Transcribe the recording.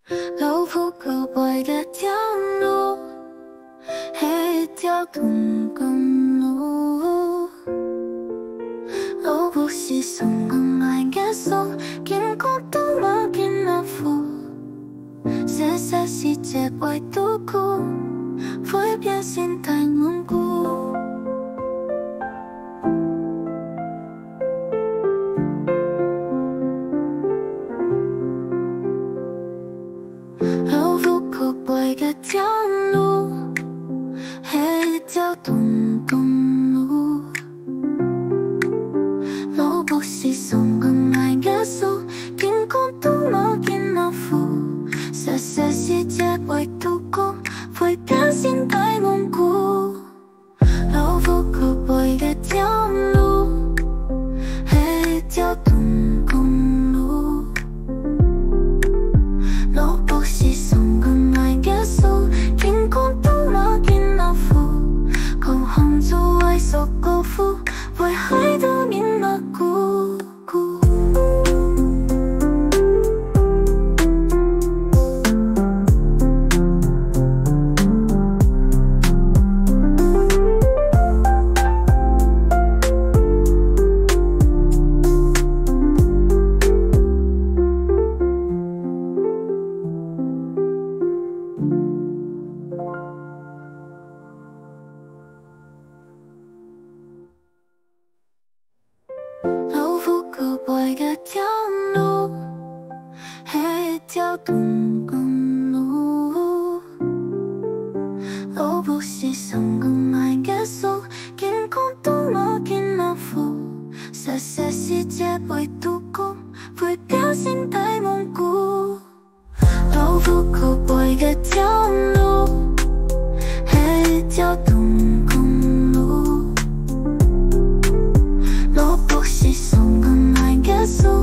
老虎可拐的条路，一条东公路。路不是성공알겠어，긴 것도 막힌那幅，세세世界会度过，会变心太顽固。老虎可拐的条路，一条东公路。路不是성공알겠어，긴 것도 막힌那幅，세세世界会度过，会变心太顽固。老虎可拐的条路，一条东公路。路不是성공알겠어，긴 것도 막힌那幅，空红烛为所辜负，为害得命那孤孤。老虎可拐的条路，一条东公路。路不是성공알겠어，긴 것도 막힌那幅，세세世界会度过，会变心太顽固。老虎可拐的条路，一条东公路。路不是성공알겠어。